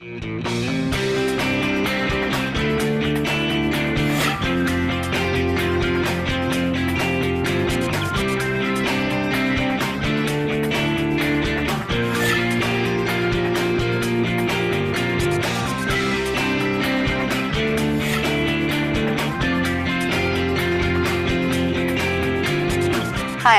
Hi,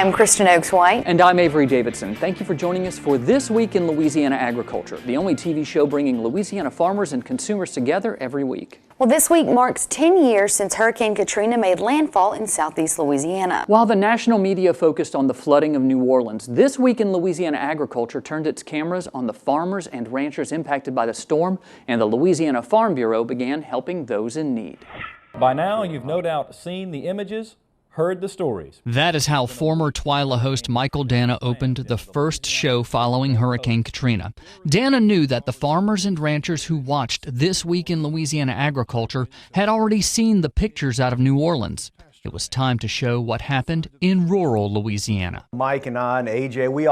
I'm Kristen Oaks-White. And I'm Avery Davidson. Thank you for joining us for This Week in Louisiana Agriculture, the only TV show bringing Louisiana farmers and consumers together every week. Well, this week marks 10 years since Hurricane Katrina made landfall in southeast Louisiana. While the national media focused on the flooding of New Orleans, This Week in Louisiana Agriculture turned its cameras on the farmers and ranchers impacted by the storm, and the Louisiana Farm Bureau began helping those in need. By now, you've no doubt seen the images, heard the stories. That is how former TWILA host Michael Dana opened the first show following Hurricane Katrina. Dana knew that the farmers and ranchers who watched This Week in Louisiana Agriculture had already seen the pictures out of New Orleans. It was time to show what happened in rural Louisiana. Mike and I and AJ, we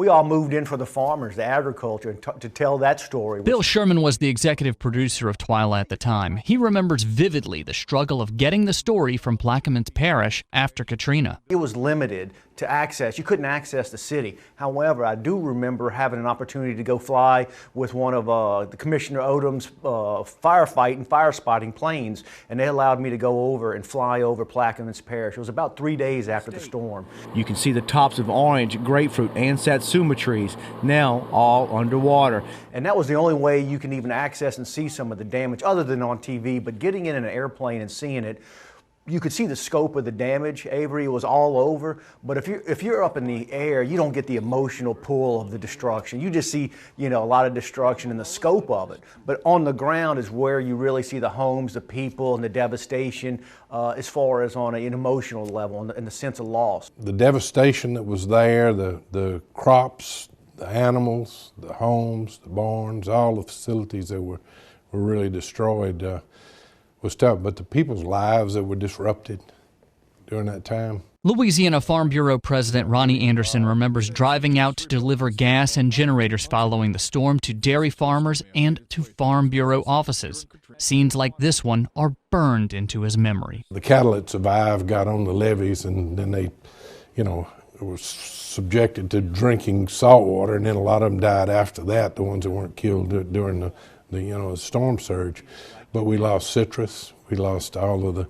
all moved in for the farmers, the agriculture, and to tell that story. Bill Sherman was the executive producer of TWILA at the time. He remembers vividly the struggle of getting the story from Plaquemines Parish after Katrina. It was limited to access. You couldn't access the city. However, I do remember having an opportunity to go fly with one of the Commissioner Odom's firefight and fire spotting planes, and they allowed me to go over and fly over Plaquemines Parish. It was about 3 days after the storm. You can see the tops of orange, grapefruit, and satsuma trees, now all underwater. And that was the only way you can even access and see some of the damage, other than on TV, but getting in an airplane and seeing it, you could see the scope of the damage. Avery, it was all over. But if you're up in the air, you don't get the emotional pull of the destruction. You just see, a lot of destruction and the scope of it. But on the ground is where you really see the homes, the people, and the devastation as far as on an emotional level and the sense of loss. The devastation that was there, the crops, the animals, the homes, the barns, all the facilities that were really destroyed, was tough, but the people's lives that were disrupted during that time. Louisiana Farm Bureau President Ronnie Anderson remembers driving out to deliver gas and generators following the storm to dairy farmers and to Farm Bureau offices. Scenes like this one are burned into his memory. The cattle that survived got on the levees, and then they, were subjected to drinking salt water, and then a lot of them died after that, the ones that weren't killed during the storm surge. But we lost citrus. We lost all of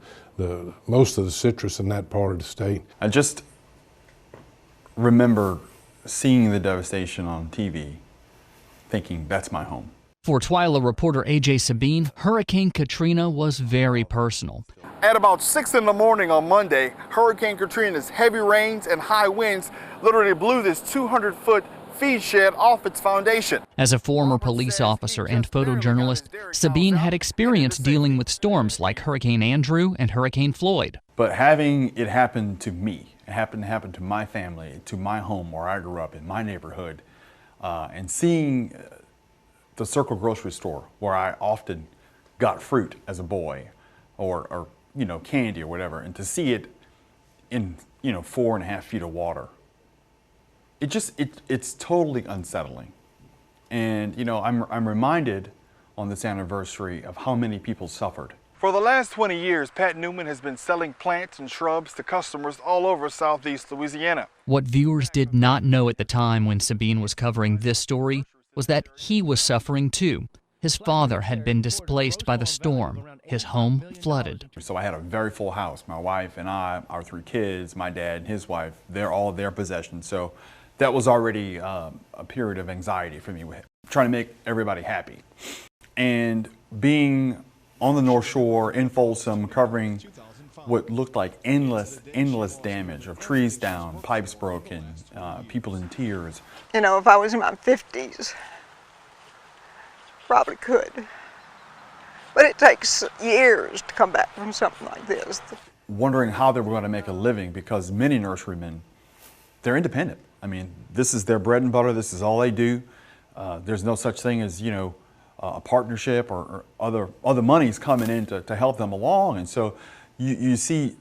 most of the citrus in that part of the state. I just remember seeing the devastation on TV, thinking that's my home. For TWILA reporter AJ Sabine, Hurricane Katrina was very personal. At about 6 in the morning on Monday, Hurricane Katrina's heavy rains and high winds literally blew this 200-foot feed shed off its foundation. As a former police officer and photojournalist, Sabine had experience dealing with storms like Hurricane Andrew and Hurricane Floyd. But having it happen to me, it happened to happen to my family, to my home where I grew up, in my neighborhood, and seeing the Circle grocery store where I often got fruit as a boy, or candy or whatever, and to see it in 4.5 feet of water. It's totally unsettling. And I'm reminded on this anniversary of how many people suffered. For the last 20 years, Pat Newman has been selling plants and shrubs to customers all over southeast Louisiana. What viewers did not know at the time when Sabine was covering this story was that he was suffering too. His father had been displaced by the storm, his home flooded. So I had a very full house. My wife and I, our 3 kids, my dad and his wife, they're all their possessions. So that was already a period of anxiety for me, trying to make everybody happy. And being on the North Shore in Folsom, covering what looked like endless damage of trees down, pipes broken, people in tears. If I was in my 50s, probably could. But it takes years to come back from something like this. Wondering how they were going to make a living, because many nurserymen, they're independent. I mean, this is their bread and butter. This is all they do. There's no such thing as, a partnership or other monies coming in to help them along. And so you see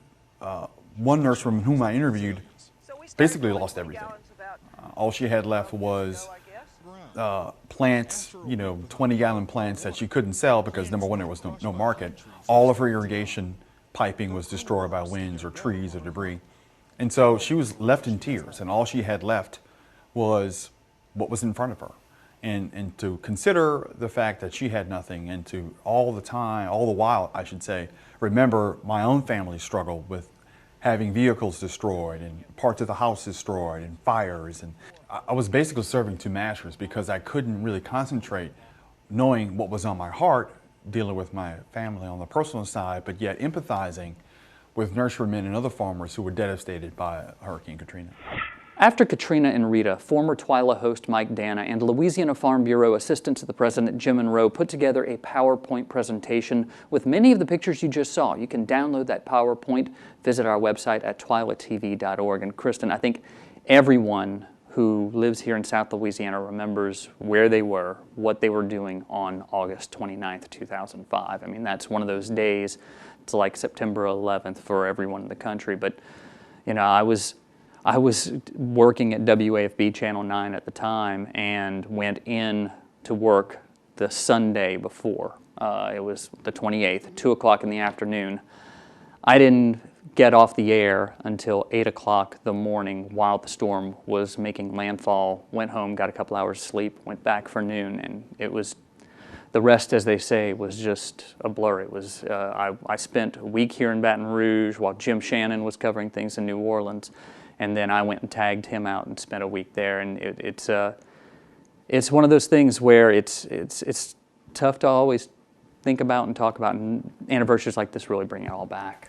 one nurseryman whom I interviewed basically lost everything. All she had left was plants, 20-gallon plants that she couldn't sell because number one, there was no market. All of her irrigation piping was destroyed by winds or trees or debris. And so she was left in tears, and all she had left was what was in front of her. And to consider the fact that she had nothing, and to all the while, I should say, remember my own family struggle with having vehicles destroyed and parts of the house destroyed and fires. And I was basically serving two masters because I couldn't really concentrate knowing what was on my heart, dealing with my family on the personal side, but yet empathizing with nurserymen and other farmers who were devastated by Hurricane Katrina. After Katrina and Rita, former TWILA host Mike Dana and Louisiana Farm Bureau Assistant to the President Jim Monroe put together a PowerPoint presentation with many of the pictures you just saw. You can download that PowerPoint, visit our website at twilatv.org. And Kristen, I think everyone who lives here in South Louisiana remembers where they were, what they were doing on August 29th, 2005. I mean, that's one of those days, it's like September 11th for everyone in the country. But, I was working at WAFB Channel 9 at the time and went in to work the Sunday before. It was the 28th, 2 o'clock in the afternoon. I didn't get off the air until 8 o'clock the morning while the storm was making landfall. Went home, got a couple hours sleep, went back for noon, and it was, the rest, as they say, was just a blur. It was, I spent a week here in Baton Rouge while Jim Shannon was covering things in New Orleans. And then I went and tagged him out and spent a week there. And it's one of those things where it's tough to always think about and talk about. And anniversaries like this really bring it all back.